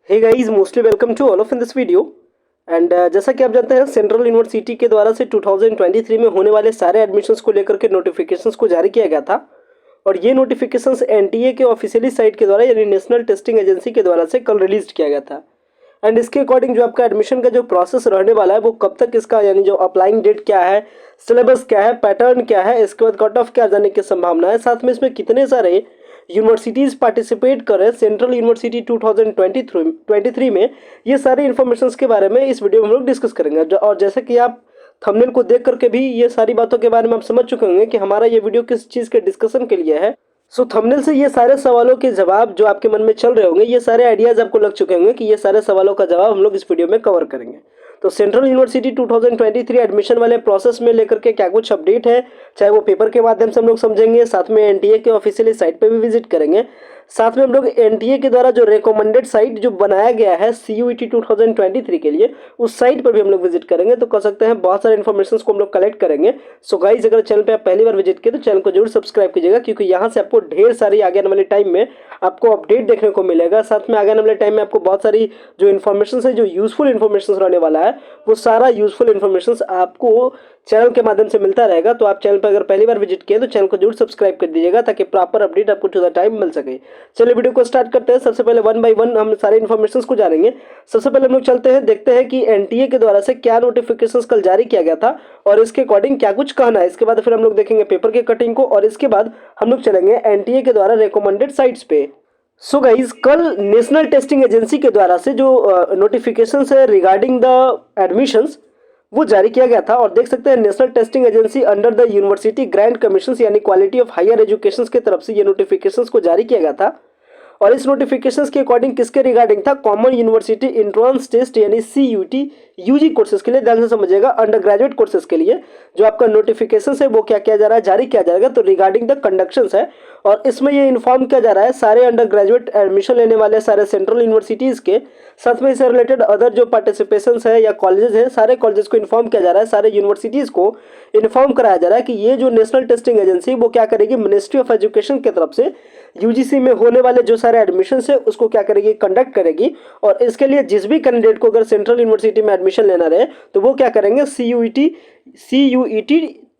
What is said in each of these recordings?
Hey guys, mostly welcome to all of in this video. And जैसा कि आप जानते हैं, सेंट्रल यूनिवर्सिटी के द्वारा से 2023 में होने वाले सारे एडमिशन्स को लेकर के नोटिफिकेशंस को जारी किया गया था। और ये नोटिफिकेशंस एनटीए के ऑफिशियली साइट के द्वारा यानी नेशनल टेस्टिंग एजेंसी के द्वारा से कल रिलीज किया गया था। एंड इसके अकॉर्डिंग जो आपका एडमिशन का जो प्रोसेस रहने वाला है वो कब तक इसका यानी जो अप्लाइंग डेट क्या है, सिलेबस क्या है, पैटर्न क्या है, इसके बाद कट ऑफ क्या जाने की संभावना है, साथ में इसमें कितने सारे यूनिवर्सिटीज़ पार्टिसिपेट कर रहे हैं सेंट्रल यूनिवर्सिटी 2023 में, ये सारी इन्फॉर्मेशन के बारे में इस वीडियो में हम लोग डिस्कस करेंगे। और जैसे कि आप थंबनेल को देख करके भी ये सारी बातों के बारे में आप समझ चुके होंगे कि हमारा ये वीडियो किस चीज़ के डिस्कशन के लिए है। सो थंबनेल से ये सारे सवालों के जवाब जो आपके मन में चल रहे होंगे, ये सारे आइडियाज़ आपको लग चुके होंगे कि ये सारे सवालों का जवाब हम लोग इस वीडियो में कवर करेंगे। तो सेंट्रल यूनिवर्सिटी 2023 एडमिशन वाले प्रोसेस में लेकर के क्या कुछ अपडेट है, चाहे वो पेपर के माध्यम से हम लोग समझेंगे, साथ में एनटीए के ऑफिशियली साइट पे भी विजिट करेंगे, साथ में हम लोग एनटीए के द्वारा जो रिकमेंडेड साइट जो बनाया गया है सीयूईटी 2023 के लिए, उस साइट पर भी हम लोग विजिट करेंगे। तो कह सकते हैं बहुत सारे इन्फॉर्मेशन को हम लोग कलेक्ट करेंगे। सो गाइज, अगर चैनल पे आप पहली बार विजिट किए तो चैनल को जरूर सब्सक्राइब कीजिएगा, क्योंकि यहाँ से आपको ढेर सारी आगे आने वाले टाइम में आपको अपडेट देखने को मिलेगा। साथ में आगे आने वाले टाइम में आपको बहुत सारी जो इन्फॉर्मेशन है, जो यूजफुल इन्फॉर्मेशन रहने वाला है, वो सारा यूजफुल इन्फॉर्मेशन आपको चैनल के माध्यम से मिलता रहेगा। तो आप चैनल पर अगर पहली बार विजिट किए तो चैनल को जरूर सब्सक्राइब कर दीजिएगा, ताकि प्रॉपर अपडेट आपको टू द टाइम मिल सके। चलिए वीडियो को स्टार्ट करते हैं। सबसे पहले वन बाय वन हम सारे इन्फॉर्मेशन को जानेंगे। सबसे पहले हम लोग चलते हैं, देखते हैं कि एनटीए के द्वारा से क्या नोटिफिकेशंस कल जारी किया गया था और इसके अकॉर्डिंग क्या कुछ कहना है। इसके बाद फिर हम लोग देखेंगे पेपर के कटिंग को, और इसके बाद हम लोग चलेंगे एनटीए के द्वारा रिकमेंडेड साइट्स पे। सो गाइज, कल नेशनल टेस्टिंग एजेंसी के द्वारा से जो नोटिफिकेशन है रिगार्डिंग द एडमिशंस वो जारी किया गया था। और देख सकते हैं national testing agency under the university grant commission यानी क्वालिटी ऑफ हायर एजुकेशन की तरफ से ये नोटिफिकेशंस को जारी किया गया था। और इस नोटिफिकेशंस के अकॉर्डिंग किसके रिगार्डिंग था? कॉमन यूनिवर्सिटी एंट्रेंस टेस्ट यानी सीयूटी यूजी कोर्सेज के लिए। ध्यान से समझिएगा, अंडर ग्रेजुएट कोर्सेज के लिए जो आपका नोटिफिकेशन है वो क्या किया जा रहा है, जारी किया जाएगा। तो रिगार्डिंग द कंडक्शंस है, और इसमें ये इन्फॉर्म किया जा रहा है सारे अंडर ग्रेजुएट एडमिशन लेने वाले सारे सेंट्रल यूनिवर्सिटीज़ के, साथ में इससे रिलेटेड अदर जो पार्टिसिपेशंस है या कॉलेजेस हैं, सारे कॉलेजेस को इन्फॉर्म किया जा रहा है, सारे यूनिवर्सिटीज़ को इन्फॉर्म कराया जा रहा है कि ये जो नेशनल टेस्टिंग एजेंसी वो क्या करेगी, मिनिस्ट्री ऑफ एजुकेशन की तरफ से यूजीसी में होने वाले जो सारे एडमिशन है उसको क्या करेगी, कंडक्ट करेगी। और इसके लिए जिस भी कैंडिडेट को अगर सेंट्रल यूनिवर्सिटी में एडमिशन लेना रहे तो वो क्या करेंगे, सीयूईटी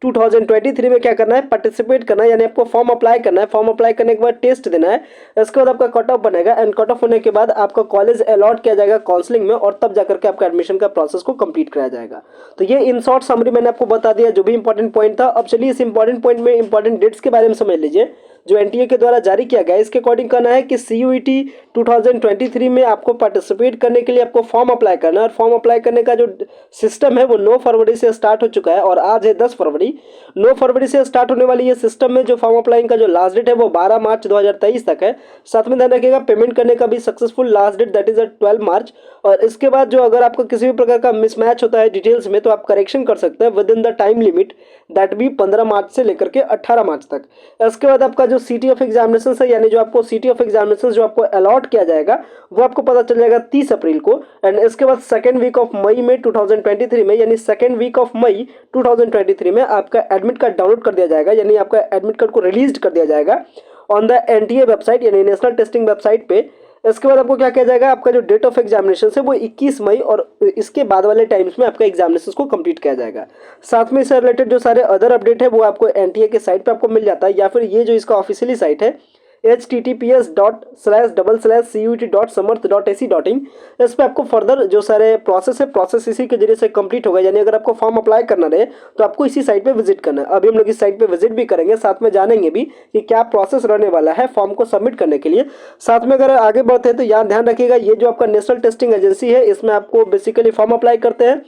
2023 में क्या करना है, पार्टिसिपेट करना है, यानी आपको फॉर्म अप्लाई करना है। फॉर्म अप्लाई करने के बाद टेस्ट देना है, इसके बाद आपका कट ऑफ बनेगा, एंड कट ऑफ होने के बाद आपका कॉलेज अलॉट किया जाएगा काउंसलिंग में, और तब जाकर के आपका एडमिशन का प्रोसेस को कंप्लीट कराया जाएगा। तो ये इन शॉर्ट समरी मैंने आपको बता दिया जो भी इंपॉर्टेंट पॉइंट था। अब चलिए इस इंपॉर्टेंट पॉइंट में इंपॉर्टेंट डेट्स के बारे में समझ लीजिए जो एनटीए के द्वारा जारी किया गया है। इसके अकॉर्डिंग कहना है कि सीयूईटी 2023 में आपको पार्टिसिपेट करने के लिए आपको फॉर्म अप्लाई करना है, और फॉर्म अप्लाई करने का जो सिस्टम है वो 9 फरवरी से स्टार्ट हो चुका है, और आज है 10 फरवरी। 9 फरवरी से स्टार्ट होने वाली ये सिस्टम में जो फॉर्म अप्लाइंग का जो लास्ट डेट है वो 12 मार्च 2023 तक है। साथ में ध्यान रखिएगा, पेमेंट करने का भी successful last date that is 12 March. और इसके बाद जो अगर आपको किसी भी प्रकार का मिसमैच होता है डिटेल्स में, तो आप करेक्शन कर सकते हैं with in the time limit that भी 15 मार्च से लेकर के 18 मार्च तक। इसके बाद आपका जो सिटी ऑफ एग्जामिनेशन है, यानी जो आपको सिटी ऑफ एग्जामिनेशन जो आपको अलॉट किया जाएगा वो आपको पता चल जाएगा 30 अप्रैल को। एंड इसके बाद सेकेंड वीक ऑफ मई में 2023 में, यानी सेकेंड वीक ऑफ मई 2023 में आपका एडमिट कार्ड डाउनलोड कर दिया जाएगा, यानी आपका एडमिट कार्ड को रिलीज कर दिया जाएगा ऑन द एनटीए वेबसाइट यानी नेशनल टेस्टिंग वेबसाइट पे। इसके बाद आपको क्या किया जाएगा, आपका जो डेट ऑफ एग्जामिनेशन है वो 21 मई, और इसके बाद वाले टाइम्स में आपका एग्जामिनेशन को कंप्लीट किया जाएगा। साथ में इससे रिलेटेड जो सारे अदर अपडेट है वो आपको एनटीए के साइट पे आपको मिल जाता है, या फिर ये जो इसका ऑफिशियली साइट है https://cuet.samarth.ac.in, इस पर आपको फर्दर जो सारे प्रोसेस इसी के जरिए से कंप्लीट होगा। यानी अगर आपको फॉर्म अप्लाई करना रहे तो आपको इसी साइट पे विजिट करना है। अभी हम लोग इस साइट पे विजिट भी करेंगे, साथ में जानेंगे भी कि क्या प्रोसेस रहने वाला है फॉर्म को सबमिट करने के लिए। साथ में अगर आगे बढ़ते हैं तो यहाँ ध्यान रखिएगा, ये जो आपका नेशनल टेस्टिंग एजेंसी है इसमें आपको बेसिकली फॉर्म अप्लाई करते हैं।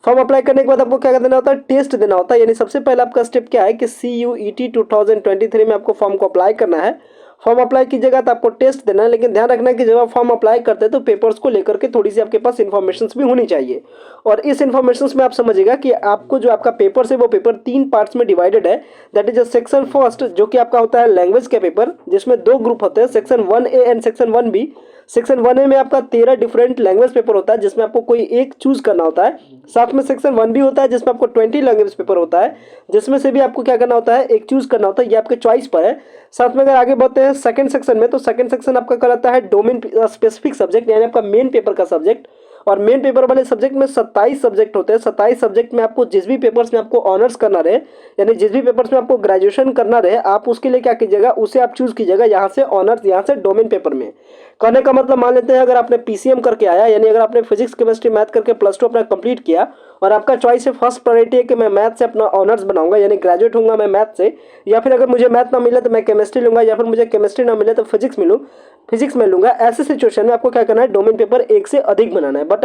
फॉर्म अप्लाई करने के बाद आपको क्या देना होता है, टेस्ट देना होता है। यानी सबसे पहले आपका स्टेप क्या है कि सीयूईटी 2023 में आपको फॉर्म को अप्लाई करना है। फॉर्म अप्लाई कीजिएगा तो आपको टेस्ट देना है, लेकिन ध्यान रखना है कि जब आप फॉर्म अप्लाई करते हैं तो पेपर्स को लेकर के थोड़ी सी आपके पास इन्फॉर्मेशन भी होनी चाहिए। और इस इन्फॉर्मेशन में आप समझिएगा कि आपको जो आपका पेपर है वो पेपर 3 पार्ट्स में डिवाइडेड है। दैट इज सेक्शन फर्स्ट जो कि आपका होता है लैंग्वेज का पेपर, जिसमें 2 ग्रुप होते हैं, section 1A and section 1B। Section 1A में आपका 13 डिफरेंट लैंग्वेज पेपर होता है जिसमें आपको कोई एक चूज करना होता है। साथ में सेक्शन 1B होता है जिसमें आपको 20 लैंग्वेज पेपर होता है जिसमें से भी आपको क्या करना होता है, एक चूज करना होता है। ये आपके चॉइस पर है। साथ में अगर आगे बढ़ते हैं सेकंड सेक्शन में, तो सेकंड सेक्शन आपका कहलाता है डोमेन स्पेसिफिक सब्जेक्ट, यानी आपका मेन पेपर का सब्जेक्ट। और मेन पेपर वाले सब्जेक्ट में 27 सब्जेक्ट होते हैं। 27 सब्जेक्ट में आपको जिस भी पेपर्स में आपको ऑनर्स करना रहे, यानी जिस भी पेपर्स में आपको ग्रेजुएशन करना रहे, आप उसके लिए क्या कीजिएगा, उसे आप चूज कीजिएगा यहाँ से ऑनर्स, यहाँ से डोमेन पेपर में। कहने का मतलब मान लेते हैं अगर आपने पीसीएम करके आया, यानी अगर आपने फिजिक्स केमिस्ट्री मैथ करके +2 अपना कंप्लीट किया और आपका चॉइस है, फर्स्ट प्रायोरिटी है कि मैं मैथ से अपना ऑनर्स बनाऊंगा, यानी ग्रेजुएट होऊंगा मैं मैथ से, या फिर अगर मुझे मैथ ना मिले तो मैं केमिस्ट्री लूंगा, या फिर मुझे केमिस्ट्री ना मिले तो फिजिक्स में लूंगा। ऐसे सिचुएशन में आपको क्या करना है, डोमेन पेपर एक से अधिक बनाना है। बट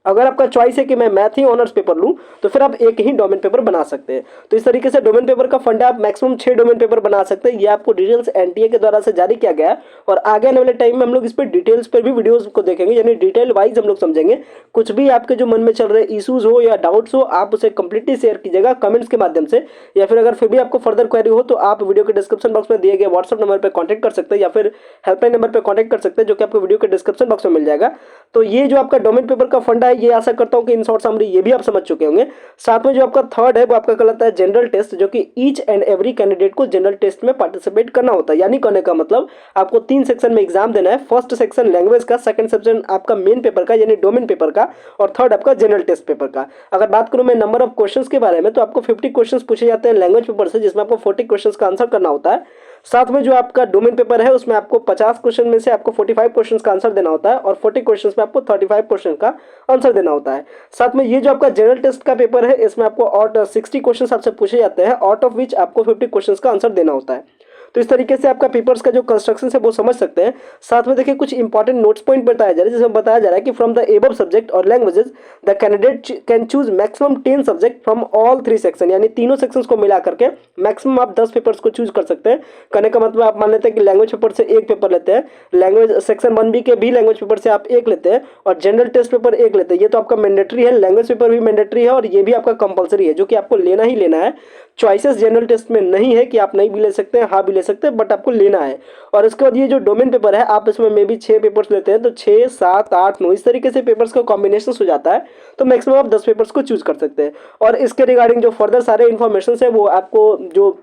अगर आपका चॉइस है कि मैं मैथ ही ऑनर्स पेपर लूं, तो फिर आप एक ही डोमेन पेपर बना सकते हैं। तो इस तरीके से डोमेन पेपर का फंडा आप मैक्सिमम 6 डोमेन पेपर बना सकते हैं। ये आपको डिटेल्स एनटीए के द्वारा से जारी किया गया है और आगे आने वाले टाइम में हम लोग इस पर डिटेल्स पर भी वीडियोस को देखेंगे, यानी डिटेल वाइज हम लोग समझेंगे। कुछ भी आपके जो मन में चल रहे इशूज हो या डाउट्स हो, आप उसे कंप्लीटली शेयर कीजिएगा कमेंट्स के माध्यम से, या फिर अगर फिर भी आपको फर्दर क्वेरी हो तो आप वीडियो के डिस्क्रिप्शन बॉक्स में दिए गए व्हाट्सअप नंबर पर कॉन्टैक्ट कर सकते हैं, या फिर हेल्पलाइन नंबर पर कॉन्टैक्ट कर सकते हैं, जो कि आपको वीडियो के डिस्क्रिप्शन बॉक्स में मिल जाएगा। तो ये जो आपका डोमेन पेपर का फंडा है, ये आशा करता हूँ कि इन शॉर्ट समरी ये भी आप समझ चुके होंगे। साथ में जो आपका थर्ड है वो आपका कहलाता है जनरल टेस्ट, जो कि ईच एंड एवरी कैंडिडेट को जनरल टेस्ट में पार्टिसिपेट करना होता है। यानी कहने का मतलब आपको 3 सेक्शन में एग्जाम देना है। फर्स्ट सेक्शन लैंग्वेज का, सेकंड सेक्शन आपका मेन पेपर का यानी डोमेन पेपर का, और थर्ड आपका जनरल टेस्ट पेपर का। अगर बात करूं मैं नंबर ऑफ क्वेश्चंस के बारे में, तो आपको 50 क्वेश्चंस पूछे जाते हैं लैंग्वेज पेपर से, जिसमें आपको 40 क्वेश्चंस का आंसर करना होता है। साथ में जो आपका डोमेन पेपर है उसमें आपको 50 क्वेश्चन में से आपको 45 क्वेश्चंस का आंसर देना होता है और 40 क्वेश्चंस में आपको 35 क्वेश्चन का आंसर देना होता है। साथ में ये जो आपका जनरल टेस्ट का पेपर है, इसमें आपको और 60 क्वेश्चंस आपसे पूछे जाते हैं, आउट ऑफ विच आपको 50 क्वेश्चंस का आंसर देना होता है। तो इस तरीके से आपका पेपर्स का जो कंस्ट्रक्शन है वो समझ सकते हैं। साथ में देखिए कुछ इंपॉर्टेंट नोट्स पॉइंट बताया जा रहा है, जिसमें बताया जा रहा है कि फ्रॉम द एबव सब्जेक्ट और languages the candidate can choose maximum 10 subject from all 3 section, यानी तीनों सेक्शंस को मिला करके मैक्सिमम आप 10 पेपर्स को चूज कर सकते हैं। कहने का मतलब आप मान लेते हैं कि लैंग्वेज पेपर से एक पेपर लेते हैं, लैंग्वेज सेक्शन 1B के भी लैंग्वेज पेपर से आप एक लेते हैं और जनरल टेस्ट पेपर एक लेते हैं। ये तो आपका मैंडेटरी है, लैंग्वेज पेपर भी मैंडेटरी है और ये भी आपका कंपलसरी है, जो कि आपको लेना ही लेना है। चॉइसेस जनरल टेस्ट में नहीं है कि आप नहीं भी ले सकते हैं, हाँ भी ले सकते हैं, बट आपको लेना है। और इसके बाद ये जो डोमेन पेपर है, आप इसमें मे बी 6 पेपर्स लेते हैं, तो 6, 7, 8, 9 इस तरीके से पेपर्स का कॉम्बिनेशन हो जाता है। तो मैक्सिमम आप 10 पेपर्स को चूज कर सकते हैं। और इसके रिगार्डिंग जो फर्दर सारे इन्फॉर्मेशन है वो आपको, जो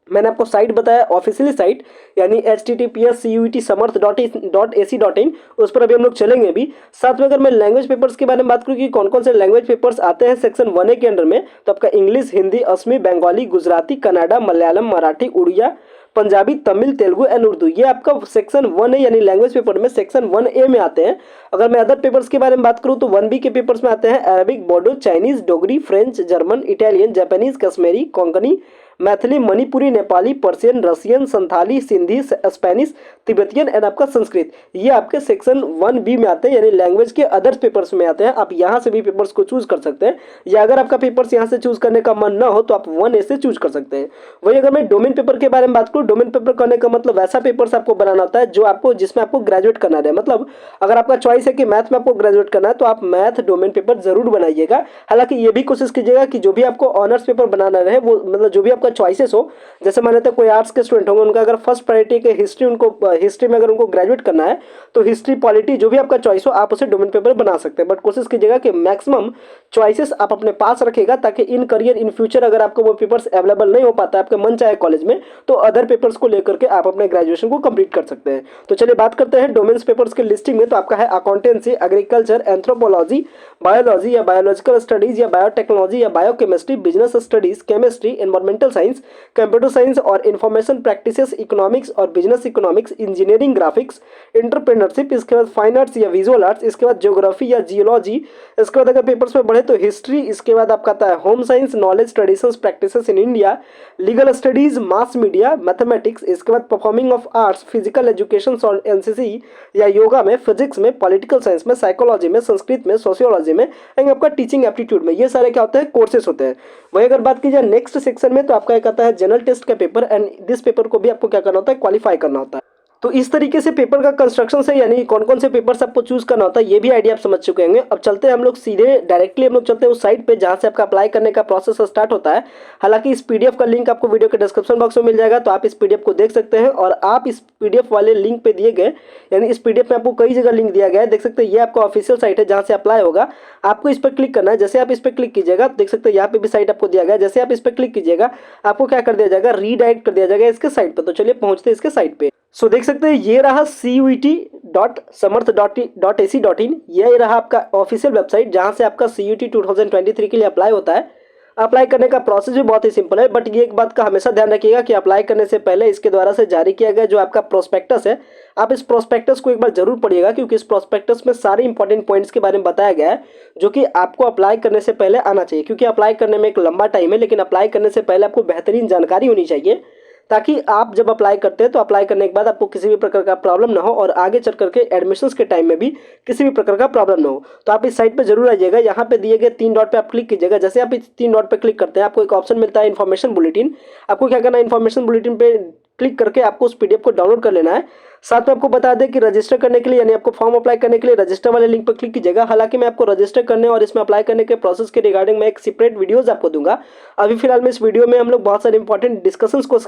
मैंने आपको साइट बताया ऑफिशियली साइट, यानी https://cuetsamarth.ac.in, उस पर अभी हम लोग चलेंगे अभी। साथ में अगर मैं लैंग्वेज पेपर्स के बारे में बात करूँ कि कौन कौन से लैंग्वेज पेपर्स आते हैं सेक्शन 1A के अंडर में, तो आपका इंग्लिश, हिंदी, असमी, बंगाली, गुजराती, कन्नड़ा, मलयालम, मराठी, उड़िया, पंजाबी, तमिल, तेलुगु एंड उर्दू, ये आपका सेक्शन 1A यानी लैंग्वेज पेपर में सेक्शन 1A में आते हैं। अगर मैं अदर पेपर्स के बारे में बात करूं तो 1B के पेपर्स में आते हैं Arabic, Bodo, Chinese, Dogri, French, German, Italian, Japanese, Kashmiri, Konkani, Maithili, Manipuri, Nepali, Persian, Russian, Santhali, Sindhi, Spanish, Tibetan and आपका संस्कृत, ये आपके सेक्शन 1B में आते हैं, यानी लैंग्वेज के अदर्स पेपर्स में आते हैं। आप यहाँ से भी पेपर्स को चूज कर सकते हैं, या अगर आपका पेपर्स यहाँ से चूज करने का मन ना हो तो आप 1A से चूज कर सकते हैं। वही अगर मैं डोमेन पेपर के बारे में बात करूँ, डोमेन पेपर करने का मतलब वैसा पेपर्स आपको बनाना होता है जो आपको, जिसमें आपको ग्रेजुएट करना है। मतलब अगर आपका चॉइस है कि मैथ में आपको ग्रेजुएट करना है, तो आप मैथ डोमेन पेपर जरूर बनाइएगा। हालांकि ये भी कोशिश कीजिएगा कि जो भी आपको ऑनर्स पेपर बनाना रहे, वो मतलब जो भी आपका चॉइसेस हो, जैसे मान लेते हैं कोई आर्ट्स के स्टूडेंट होंगे, उनका अगर फर्स्ट प्रायोरिटी के हिस्ट्री, उनको हिस्ट्री में अगर उनको ग्रेजुएट करना है, तो हिस्ट्री, पॉलिटी, जो भी आपका चॉइस हो, आप उसे डोमेन पेपर बना सकते हैं। बट कोशिश कीजिएगा कि मैक्सिमम चॉइसेस आप अपने पास रखेगा, ताकि इन करियर इन फ्यूचर अगर आपको वो पेपर्स अवेलेबल नहीं हो पाता है आपके मन चाहे कॉलेज में, तो अदर पेपर्स को लेकर के आप अपने ग्रेजुएशन को कंप्लीट कर सकते हैं। तो चलिए बात करते हैं डोमेन्स पेपर्स के लिस्टिंग में। तो आपका है अकाउंटेंसी, एग्रीकल्चर, एंथ्रोपोलॉजी, बायोलॉजी या बायोलॉजिकल स्टडीज या बायोटेक्नोलॉजी या biochemistry, business studies, chemistry, environmental science, computer science और इंफॉर्मेशन प्रैक्टिसेस, इकोनॉमिक्स और business economics, engineering, graphics, entrepreneurship, इसके बाद फाइन आर्ट्स या विजुअल आर्ट्स, इसके बाद ज्योग्राफी या जियोलॉजी, इसके बाद अगर पेपर्स में बढ़े तो हिस्ट्री, इसके बाद आपका आता है home science, knowledge, traditions, practices in India, legal studies, mass media, mathematics, इसके बाद performing of arts, physical education और एनसीसी या योगा में, फिजिक्स में, पॉलिटिकल साइंस में, साइकोलॉजी में, संस्कृत में, सोशियोलॉजी में एंड आपका टीचिंग एप्टीट्यूड में, ये सारे क्या होते हैं, कोर्सेस होते हैं। वही अगर बात की जाए नेक्स्ट सेक्शन में, तो आपका एक आता है जनरल टेस्ट का पेपर, एंड दिस पेपर को भी आपको क्या करना होता है, क्वालिफाई करना होता है। तो इस तरीके से पेपर का कंस्ट्रक्शन है, यानी कौन कौन से पेपर्स आपको चूज करना होता है ये भी आइडिया आप समझ चुके होंगे। अब चलते हैं हम लोग सीधे डायरेक्टली हम लोग चलते हैं उस साइट पे जहां से आपका अप्लाई करने का प्रोसेस स्टार्ट होता है। हालांकि इस पीडीएफ का लिंक आपको वीडियो के डिस्क्रिप्शन बॉक्स में मिल जाएगा, तो आप इस पीडीएफ को देख सकते हैं। और आप इस पीडीएफ वाले लिंक पे दिए गए, यानी इस पीडीएफ में आपको कई जगह लिंक दिया गया है, देख सकते हैं ये आपका ऑफिशियल साइट है जहां से अप्लाई होगा। आपको इस पर क्लिक करना है। जैसे आप इस पर क्लिक कीजिएगा, देख सकते हैं यहाँ पे भी साइट आपको दिया गया है। जैसे आप इस पर क्लिक कीजिएगा आपको क्या कर दिया जाएगा, रीडायरेक्ट कर दिया जाएगा इसके साइट पर। तो चलिए पहुंचते हैं इसके साइट पे। सो देख सकते हैं ये रहा CUET.samarth.ac.in, ये रहा आपका ऑफिशियल वेबसाइट जहां से आपका CUET 2023 के लिए अप्लाई होता है। अप्लाई करने का प्रोसेस भी बहुत ही सिंपल है, बट ये एक बात का हमेशा ध्यान रखिएगा कि अप्लाई करने से पहले इसके द्वारा से जारी किया गया जो आपका प्रोस्पेक्टस है, आप इस प्रोस्पेक्टस को एक बार जरूर पढ़िएगा, क्योंकि इस प्रोस्पेक्टस में सारे इंपॉर्टेंट पॉइंट्स के बारे में बताया गया है जो कि आपको अप्लाई करने से पहले आना चाहिए। क्योंकि अप्लाई करने में एक लंबा टाइम है, लेकिन अप्लाई करने से पहले आपको बेहतरीन जानकारी होनी चाहिए, ताकि आप जब अप्लाई करते हैं तो अप्लाई करने के बाद आपको किसी भी प्रकार का प्रॉब्लम ना हो और आगे चल करके एडमिशन्स के टाइम में भी किसी भी प्रकार का प्रॉब्लम ना हो। तो आप इस साइट पे जरूर आइएगा। यहाँ पे दिए गए 3 डॉट पे आप क्लिक कीजिएगा। जैसे आप इस 3 डॉट पे क्लिक करते हैं आपको एक ऑप्शन मिलता है इन्फॉर्मेशन बुलेटिन। आपको क्या करना है, इन्फॉर्मेशन बुलेटिन पे क्लिक करके आपको उस पीडीएफ को डाउनलोड कर लेना है। साथ में आपको बता दें कि रजिस्टर करने के लिए, यानी आपको फॉर्म अप्लाई करने के लिए रजिस्टर वाले लिंक पर क्लिक कीजिएगा। हालांकि मैं आपको रजिस्टर करने और इसमें अप्लाई करने के प्रोसेस के रिगार्डिंग मैं एक सेपरेट वीडियोस आपको दूंगा। अभी फिलहाल में इस वीडियो में हम लोग बहुत सारे इंपॉर्टेंट डिस्कशंस को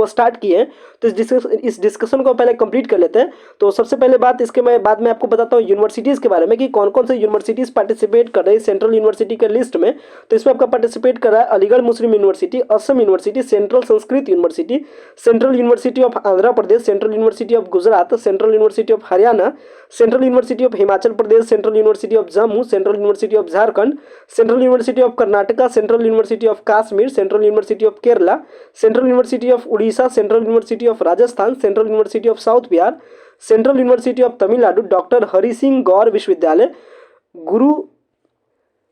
स्टार्ट किए हैं, तो इस डिस्कशन को पहले कंप्लीट कर लेते हैं। तो सबसे पहले बात इसके बाद में आपको बताता हूँ यूनिवर्सिटीज़ के बारे में कि कौन कौन से यूनिवर्सिटीज़ पार्टिसिपेट कर रही है सेंट्रल यूनिवर्सिटी के लिस्ट में। तो इसमें आपका पार्टिसिपेट कर रहा है Aligarh Muslim University, Assam University, Central Sanskrit University, Central University of Andhra Pradesh, Central University of Gujarat, Central University of Haryana, Central University of Himachal Pradesh, Central University of Jammu, Central University of Jharkhand, Central University of Karnataka, Central University of Kashmir, Central University of Kerala, Central University of Orissa, Central University of Rajasthan, Central University of South Bihar, Central University of Tamil Nadu, doctor Hari Singh गौर विश्वविद्यालय,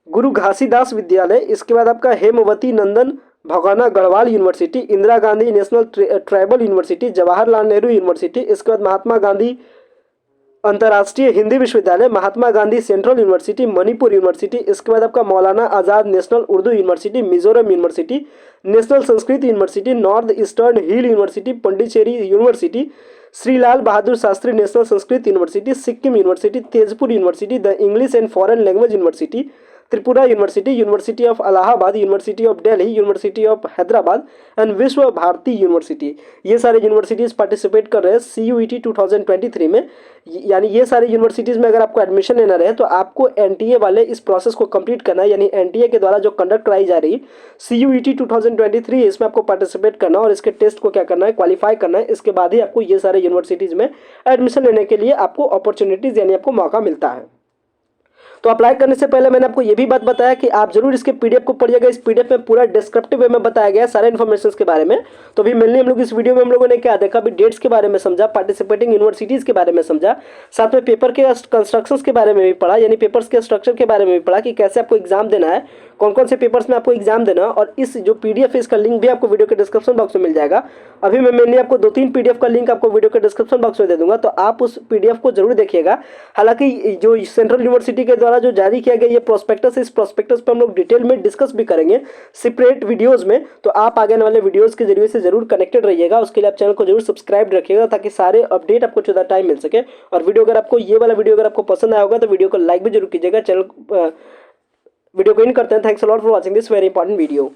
गुरु घासीदास विद्यालय, इसके बाद आपका Hemvati Nandan Bahuguna Garhwal University, Indira Gandhi National Tribal University, Jawaharlal Nehru University, इसके बाद महात्मा गांधी अंतर्राष्ट्रीय हिंदी विश्वविद्यालय, Mahatma Gandhi Central University, Manipur University, इसके बाद आपका Maulana Azad National Urdu University, Mizoram University, National Sanskrit University, North Eastern Hill University, Pondicherry University, Shri Lal Bahadur Shastri National Sanskrit University, Sikkim University, Tezpur University, the English and Foreign Language University, Tripura University, University of Allahabad, University of Delhi, university of Hyderabad and विश्व Bharti university, ये सारे universities participate कर रहे हैं CUET 2023 में। यानी ये सारे यूनिवर्सिटीज़ में अगर आपको एडमिशन लेना रहे तो आपको NTA वाले इस प्रोसेस को कंप्लीट करना है, यानी NTA के द्वारा जो कंडक्ट कराई जा रही CUET 2023 इसमें आपको पार्टिसिपेट करना और इसके टेस्ट को क्या करना है, क्वालिफाई करना है। इसके बाद ही आपको ये सारे यूनिवर्सिटीज़ में एडमिशन लेने के लिए आपको अपॉर्चुनिटीज़ यानी आपको मौका मिलता है। तो अप्लाई करने से पहले मैंने आपको ये भी बात बताया कि आप जरूर इसके पीडीएफ को पढ़िएगा। इस पीडीएफ में पूरा डिस्क्रिप्टिव वे में बताया गया है सारे इन्फॉर्मेशन के बारे में। तो अभी मेनली हम लोग इस वीडियो में हम लोगों ने क्या देखा, अभी डेट्स के बारे में समझा, पार्टिसिपेटिंग यूनिवर्सिटीज़ के बारे में समझा, साथ में पेपर के कंस्ट्रक्शंस के बारे में भी पढ़ा, यानी पेपर्स के स्ट्रक्चर के बारे में भी पढ़ा कि कैसे आपको एग्जाम देना है, कौन कौन से पेपर्स में आपको एग्जाम देना। और इस जो पीडीएफ है इसका लिंक भी आपको वीडियो के डिस्क्रिप्शन बॉक्स में मिल जाएगा। अभी मैं मेनली आपको 2-3 पीडीएफ का लिंक आपको वीडियो के डिस्क्रिप्शन बॉक्स में दे दूंगा, तो आप उस पीडीएफ को जरूर देखिएगा। हालांकि जो सेंट्रल यूनिवर्सिटी के द्वारा जो जारी किया गया ये प्रोस्पेक्टस, इस प्रोस्पेक्टस पर हम लोग डिटेल में डिस्कस भी करेंगे सेपरेट वीडियोस में। तो आप आगे आने वाले वीडियोस के जरिए से जरूर कनेक्टेड रहिएगा। उसके लिए आप चैनल को जरूर सब्सक्राइब रखिएगा ताकि सारे अपडेट आपको ज़्यादा टाइम मिल सके। और वीडियो अगर आपको ये वाला वीडियो अगर आपको पसंद आया होगा तो वीडियो को लाइक भी जरूर कीजिएगा। वीडियो को इन करते हैं। Thanks a lot for watching this very important video.